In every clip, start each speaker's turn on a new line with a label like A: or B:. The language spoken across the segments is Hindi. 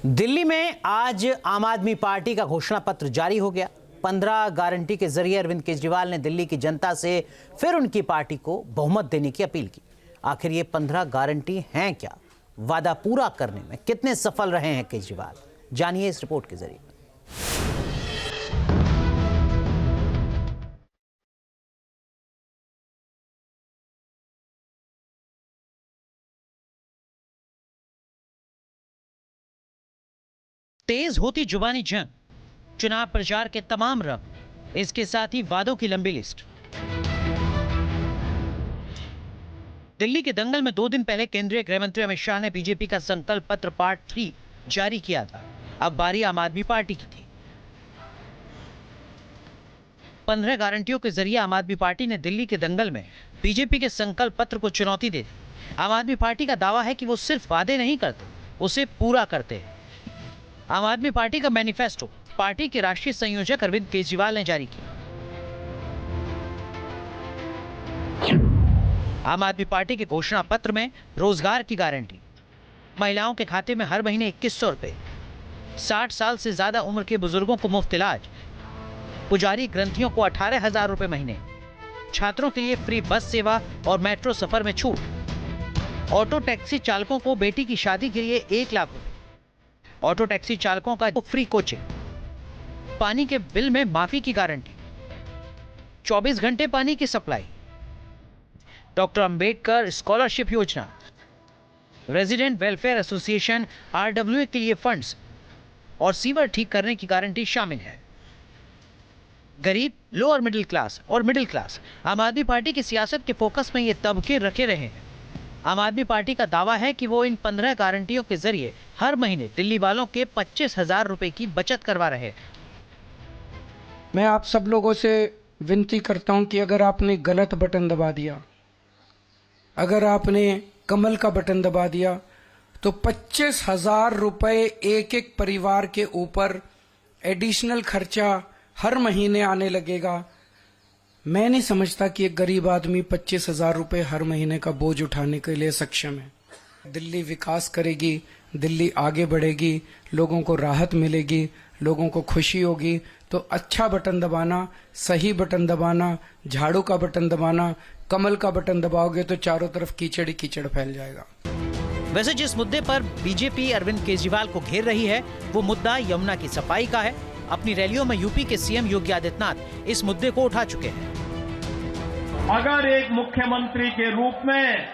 A: दिल्ली में आज आम आदमी पार्टी का घोषणा पत्र जारी हो गया। 15 गारंटी के जरिए अरविंद केजरीवाल ने दिल्ली की जनता से फिर उनकी पार्टी को बहुमत देने की अपील की। आखिर ये 15 गारंटी हैं क्या? वादा पूरा करने में कितने सफल रहे हैं केजरीवाल? जानिए इस रिपोर्ट के जरिए। तेज होती जुबानी जंग, चुनाव प्रचार के तमाम रंग, इसके साथ ही वादों की लंबी लिस्ट। दिल्ली के दंगल में 2 दिन पहले केंद्रीय गृह मंत्री अमित शाह ने बीजेपी का संकल्प पत्र पार्ट 3 जारी किया था। अब बारी आम आदमी पार्टी की थी। 15 गारंटियों के जरिए आम आदमी पार्टी ने दिल्ली के दंगल में बीजेपी के संकल्प पत्र को चुनौती दे दी। आम आदमी पार्टी का दावा है कि वो सिर्फ वादे नहीं करते, उसे पूरा करते हैं। आम आदमी पार्टी का मैनिफेस्टो पार्टी के राष्ट्रीय संयोजक अरविंद केजरीवाल ने जारी किया। आम आदमी पार्टी के घोषणा पत्र में रोजगार की गारंटी, महिलाओं के खाते में हर महीने 2100 रुपए, 60 साल से ज्यादा उम्र के बुजुर्गों को मुफ्त इलाज, पुजारी ग्रंथियों को 18,000 रुपए महीने, छात्रों के लिए फ्री बस सेवा और मेट्रो सफर में छूट, ऑटो टैक्सी चालकों को बेटी की शादी के लिए 1 लाख रुपए, ऑटो टैक्सी चालकों का फ्री कोचिंग, पानी के बिल में माफी की गारंटी, 24 घंटे पानी की सप्लाई, डॉक्टर अंबेडकर स्कॉलरशिप योजना, रेजिडेंट वेलफेयर एसोसिएशन आरडब्ल्यूए के लिए फंड्स और सीवर ठीक करने की गारंटी शामिल है। गरीब, लोअर मिडिल क्लास और मिडिल क्लास, आम आदमी पार्टी की सियासत के फोकस में ये तबके रखे रहे हैं। आम आदमी पार्टी का दावा है कि वो इन 15 गारंटियों के जरिए हर महीने दिल्ली वालों के 25,000 रुपए की बचत करवा रहे हैं।
B: मैं आप सब लोगों से विनती करता हूं कि अगर आपने गलत बटन दबा दिया, अगर आपने कमल का बटन दबा दिया, तो 25,000 रुपए एक एक परिवार के ऊपर एडिशनल खर्चा हर महीने आने लगेगा। मैं नहीं समझता कि एक गरीब आदमी 25,000 रुपए हर महीने का बोझ उठाने के लिए सक्षम है। दिल्ली विकास करेगी, दिल्ली आगे बढ़ेगी, लोगों को राहत मिलेगी, लोगों को खुशी होगी। तो अच्छा बटन दबाना, सही बटन दबाना, झाड़ू का बटन दबाना, कमल का बटन दबाओगे तो चारों तरफ कीचड़ ही कीचड़ फैल जाएगा।
A: वैसे जिस मुद्दे पर बीजेपी अरविंद केजरीवाल को घेर रही है, वो मुद्दा यमुना की सफाई का है। अपनी रैलियों में यूपी के सीएम योगी आदित्यनाथ इस मुद्दे को उठा चुके हैं।
C: अगर एक मुख्यमंत्री के रूप में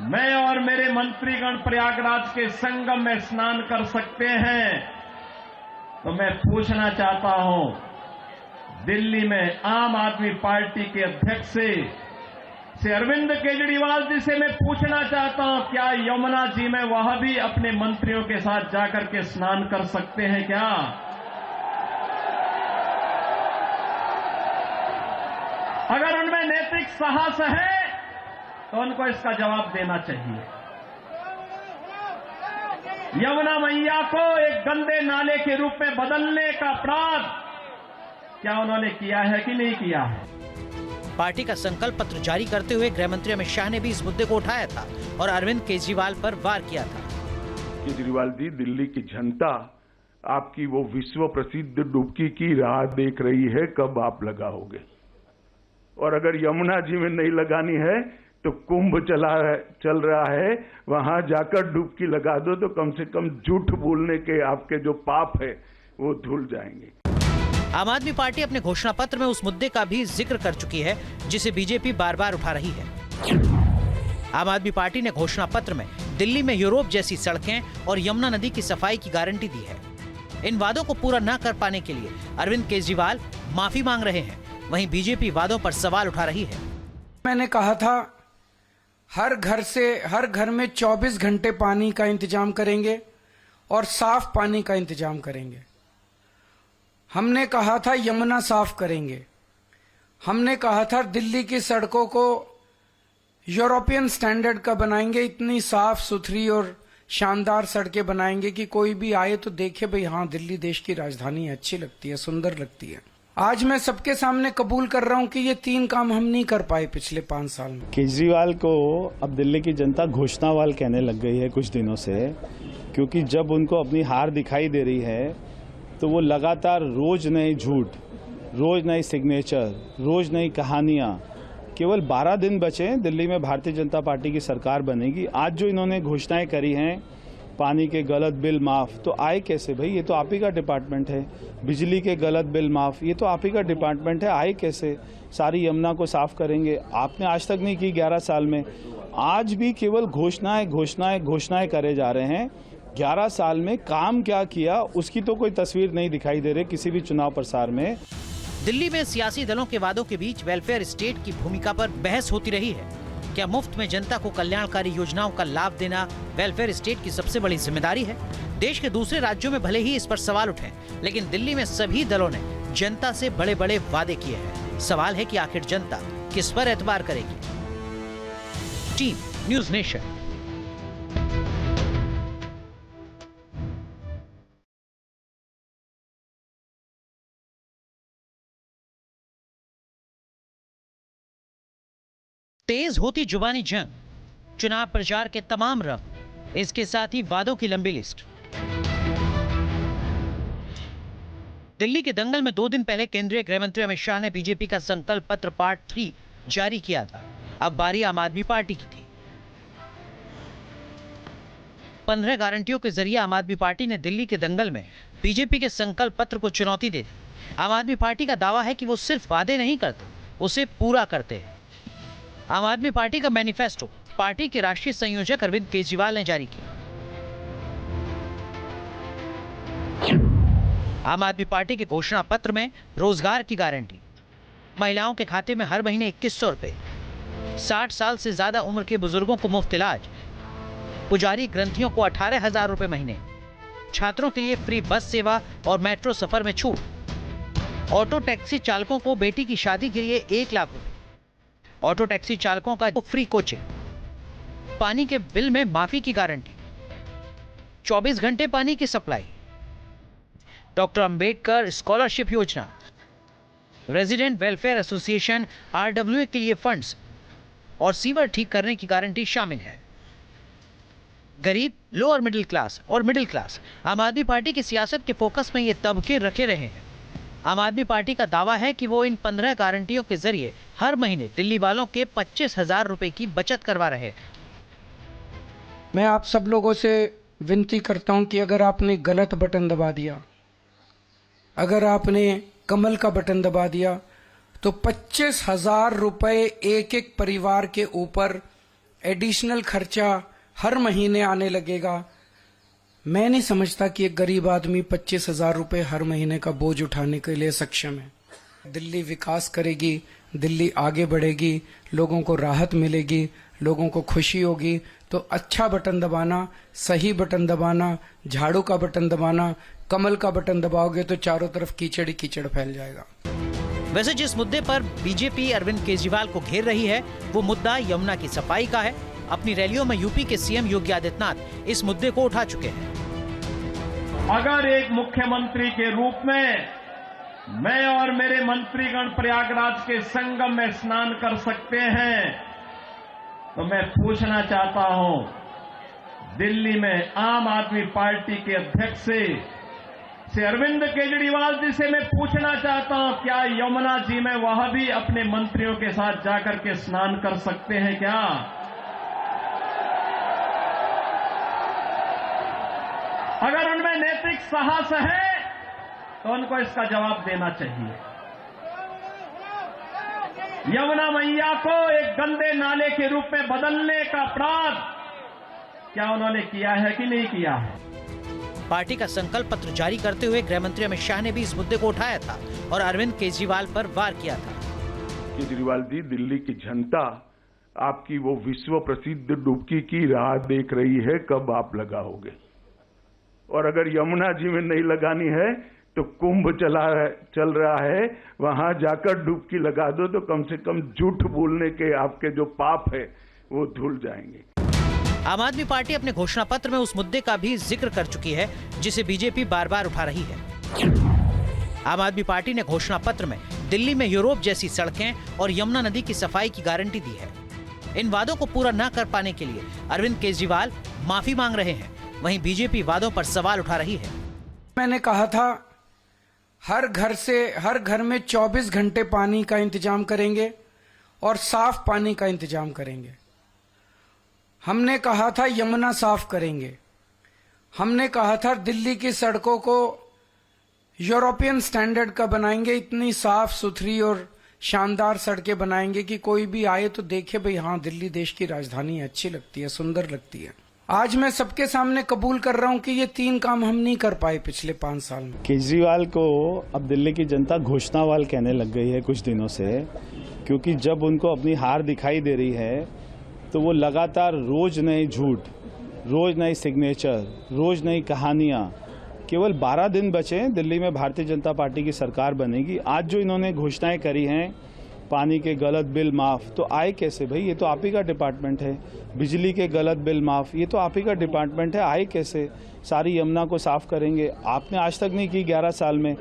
C: मैं और मेरे मंत्रीगण प्रयागराज के संगम में स्नान कर सकते हैं, तो मैं पूछना चाहता हूं, दिल्ली में आम आदमी पार्टी के अध्यक्ष से अरविंद केजरीवाल जी से मैं पूछना चाहता हूं, क्या यमुना जी में वह भी अपने मंत्रियों के साथ जाकर के स्नान कर सकते हैं क्या? अगर उनमें नैतिक साहस है तो उनको इसका जवाब देना चाहिए। यमुना मैया को एक गंदे नाले के रूप में बदलने का अपराध क्या उन्होंने किया है कि नहीं किया है?
A: पार्टी का संकल्प पत्र जारी करते हुए गृह मंत्री अमित शाह ने भी इस मुद्दे को उठाया था और अरविंद केजरीवाल पर वार किया था।
D: केजरीवाल जी, दिल्ली की जनता आपकी वो विश्व प्रसिद्ध डुबकी की राह देख रही है, कब आप लगाओगे? और अगर यमुना जी में नहीं लगानी है तो कुंभ चल रहा है, वहां जाकर डुबकी लगा दो, तो कम से कम झूठ बोलने के आपके जो पाप है वो धुल जाएंगे।
A: आम आदमी पार्टी अपने घोषणा पत्र में उस मुद्दे का भी जिक्र कर चुकी है जिसे बीजेपी बार बार उठा रही है। आम आदमी पार्टी ने घोषणा पत्र में दिल्ली में यूरोप जैसी सड़कें और यमुना नदी की सफाई की गारंटी दी है। इन वादों को पूरा न कर पाने के लिए अरविंद केजरीवाल माफी मांग रहे हैं, वहीं बीजेपी वादों पर सवाल उठा रही है।
B: मैंने कहा था हर घर में 24 घंटे पानी का इंतजाम करेंगे और साफ पानी का इंतजाम करेंगे। हमने कहा था यमुना साफ करेंगे। हमने कहा था दिल्ली की सड़कों को यूरोपियन स्टैंडर्ड का बनाएंगे, इतनी साफ सुथरी और शानदार सड़कें बनाएंगे कि कोई भी आए तो देखे भाई हाँ, दिल्ली देश की राजधानी है, अच्छी लगती है, सुंदर लगती है। आज मैं सबके सामने कबूल कर रहा हूं कि ये 3 काम हम नहीं कर पाए पिछले 5 साल में।
E: केजरीवाल को अब दिल्ली की जनता घोषणावाल कहने लग गई है कुछ दिनों से, क्योंकि जब उनको अपनी हार दिखाई दे रही है तो वो लगातार रोज नए झूठ, रोज नई सिग्नेचर, रोज नई कहानियां। केवल 12 दिन बचे दिल्ली में भारतीय जनता पार्टी की सरकार बनेगी। आज जो इन्होंने घोषणाएं करी हैं, पानी के गलत बिल माफ, तो आए कैसे भाई? ये तो आप ही का डिपार्टमेंट है। बिजली के गलत बिल माफ, ये तो आप ही का डिपार्टमेंट है। आए कैसे? सारी यमुना को साफ करेंगे, आपने आज तक नहीं की 11 साल में। आज भी केवल घोषणाएं घोषणाएं घोषणाएं करे जा रहे हैं। 11 साल में काम क्या किया उसकी तो कोई तस्वीर नहीं दिखाई दे रही किसी भी चुनाव प्रसार में।
A: दिल्ली में सियासी दलों के वादों के बीच वेलफेयर स्टेट की भूमिका पर बहस होती रही है। क्या मुफ्त में जनता को कल्याणकारी योजनाओं का लाभ देना वेलफेयर स्टेट की सबसे बड़ी जिम्मेदारी है? देश के दूसरे राज्यों में भले ही इस पर सवाल उठे, लेकिन दिल्ली में सभी दलों ने जनता से बड़े बड़े वादे किए हैं। सवाल है कि आखिर जनता किस पर एतबार करेगी? Team news nation. तेज होती जुबानी जंग, चुनाव प्रचार के तमाम रंग, इसके साथ ही वादों की लंबी लिस्ट। दिल्ली के दंगल में 2 दिन पहले केंद्रीय गृह मंत्री अमित शाह ने बीजेपी का संकल्प पत्र पार्ट 3 जारी किया था। अब बारी आम आदमी पार्टी की थी। 15 गारंटियों के जरिए आम आदमी पार्टी ने दिल्ली के दंगल में बीजेपी के संकल्प पत्र को चुनौती दे दी। आम आदमी पार्टी का दावा है कि वो सिर्फ वादे नहीं करते, उसे पूरा करते हैं। आम आदमी पार्टी का मैनिफेस्टो पार्टी के राष्ट्रीय संयोजक अरविंद केजरीवाल ने जारी किया। आम आदमी पार्टी के घोषणा पत्र में रोजगार की गारंटी, महिलाओं के खाते में हर महीने 2100 रुपए, 60 साल से ज्यादा उम्र के बुजुर्गों को मुफ्त इलाज, पुजारी ग्रंथियों को 18,000 रुपए महीने, छात्रों के लिए फ्री बस सेवा और मेट्रो सफर में छूट, ऑटो टैक्सी चालकों को बेटी की शादी के लिए 1 लाख रुपए, ऑटो टैक्सी चालकों का फ्री कोचिंग, पानी के बिल में माफी की गारंटी, 24 घंटे पानी की सप्लाई, डॉक्टर अंबेडकर स्कॉलरशिप योजना, रेजिडेंट वेलफेयर एसोसिएशन RWA के लिए फंड्स और सीवर ठीक करने की गारंटी शामिल है। गरीब, लोअर मिडिल क्लास और मिडिल क्लास आम आदमी पार्टी की सियासत के फोकस में ये तबके रखे रहे हैं। आम आदमी पार्टी का दावा है कि वो इन 15 गारंटियों के जरिए हर महीने दिल्ली वालों के 25,000 रुपए की बचत करवा रहे हैं।
B: मैं आप सब लोगों से विनती करता हूं कि अगर आपने गलत बटन दबा दिया, अगर आपने कमल का बटन दबा दिया, तो 25,000 रुपए एक एक परिवार के ऊपर एडिशनल खर्चा हर महीने आने लगेगा। मैं नहीं समझता कि एक गरीब आदमी 25,000 रुपए हर महीने का बोझ उठाने के लिए सक्षम है। दिल्ली विकास करेगी, दिल्ली आगे बढ़ेगी, लोगों को राहत मिलेगी, लोगों को खुशी होगी। तो अच्छा बटन दबाना, सही बटन दबाना, झाड़ू का बटन दबाना, कमल का बटन दबाओगे तो चारों तरफ कीचड़ ही कीचड़ फैल जाएगा।
A: वैसे जिस मुद्दे पर बीजेपी अरविंद केजरीवाल को घेर रही है, वो मुद्दा यमुना की सफाई का है। अपनी रैलियों में यूपी के सीएम योगी आदित्यनाथ इस मुद्दे को उठा चुके हैं।
C: अगर एक मुख्यमंत्री के रूप में मैं और मेरे मंत्रीगण प्रयागराज के संगम में स्नान कर सकते हैं, तो मैं पूछना चाहता हूं दिल्ली में आम आदमी पार्टी के अध्यक्ष से अरविंद केजरीवाल जी से मैं पूछना चाहता हूं, क्या यमुना जी में वह भी अपने मंत्रियों के साथ जाकर के स्नान कर सकते हैं क्या? अगर उनमें नैतिक साहस है तो उनको इसका जवाब देना चाहिए। यमुना मैया को एक गंदे नाले के रूप में बदलने का अपराध क्या उन्होंने किया है कि नहीं किया है?
A: पार्टी का संकल्प पत्र जारी करते हुए गृह मंत्री अमित शाह ने भी इस मुद्दे को उठाया था और अरविंद केजरीवाल पर वार किया था।
D: केजरीवाल जी, दिल्ली की जनता आपकी वो विश्व प्रसिद्ध डुबकी की राह देख रही है, कब आप लगाओगे। और अगर यमुना जी में नहीं लगानी है तो कुंभ चल रहा है, वहां जाकर डुबकी लगा दो तो कम से कम झूठ बोलने के आपके जो पाप है वो धुल जाएंगे।
A: आम आदमी पार्टी अपने घोषणा पत्र में उस मुद्दे का भी जिक्र कर चुकी है जिसे बीजेपी बार बार उठा रही है। आम आदमी पार्टी ने घोषणा पत्र में दिल्ली में यूरोप जैसी सड़कें और यमुना नदी की सफाई की गारंटी दी है। इन वादों को पूरा न कर पाने के लिए अरविंद केजरीवाल माफी मांग रहे हैं। वहीं बीजेपी वादों पर सवाल उठा रही है।
B: मैंने कहा था हर घर में 24 घंटे पानी का इंतजाम करेंगे और साफ पानी का इंतजाम करेंगे। हमने कहा था यमुना साफ करेंगे। हमने कहा था दिल्ली की सड़कों को यूरोपियन स्टैंडर्ड का बनाएंगे, इतनी साफ सुथरी और शानदार सड़कें बनाएंगे कि कोई भी आए तो देखे भाई हाँ दिल्ली देश की राजधानी है, अच्छी लगती है, सुंदर लगती है। आज मैं सबके सामने कबूल कर रहा हूं कि ये 3 काम हम नहीं कर पाए पिछले 5 साल में।
E: केजरीवाल को अब दिल्ली की जनता घोषणावाल कहने लग गई है कुछ दिनों से, क्योंकि जब उनको अपनी हार दिखाई दे रही है तो वो लगातार रोज नए झूठ, रोज नई सिग्नेचर, रोज नई कहानियां। केवल 12 दिन बचे दिल्ली में भारतीय जनता पार्टी की सरकार बनेगी। आज जो इन्होंने घोषणाएं करी हैं, पानी के गलत बिल माफ, तो आए कैसे भाई? ये तो आप ही का डिपार्टमेंट है। बिजली के गलत बिल माफ, ये तो आप ही का डिपार्टमेंट है, आए कैसे? सारी यमुना को साफ करेंगे, आपने आज तक नहीं की 11 साल में।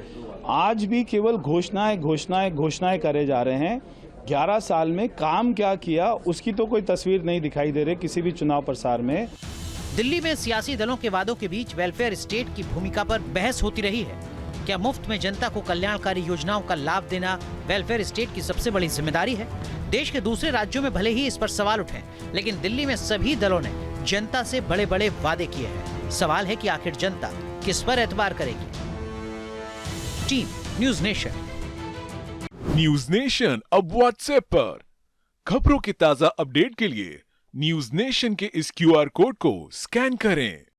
E: आज भी केवल घोषणाएं घोषणाएं घोषणाएं करे जा रहे हैं। 11 साल में काम क्या किया उसकी तो कोई तस्वीर नहीं दिखाई दे रही किसी भी चुनाव प्रसार में।
A: दिल्ली में सियासी दलों के वादों के बीच वेलफेयर स्टेट की भूमिका पर बहस होती रही है। क्या मुफ्त में जनता को कल्याणकारी योजनाओं का लाभ देना वेलफेयर स्टेट की सबसे बड़ी जिम्मेदारी है? देश के दूसरे राज्यों में भले ही इस पर सवाल उठे, लेकिन दिल्ली में सभी दलों ने जनता से बड़े बड़े वादे किए हैं। सवाल है कि आखिर जनता किस पर एतबार करेगी? Team news nation.
F: News nation अब व्हाट्सएप पर खबरों की ताजा अपडेट के लिए न्यूज नेशन के इस QR कोड को स्कैन करें।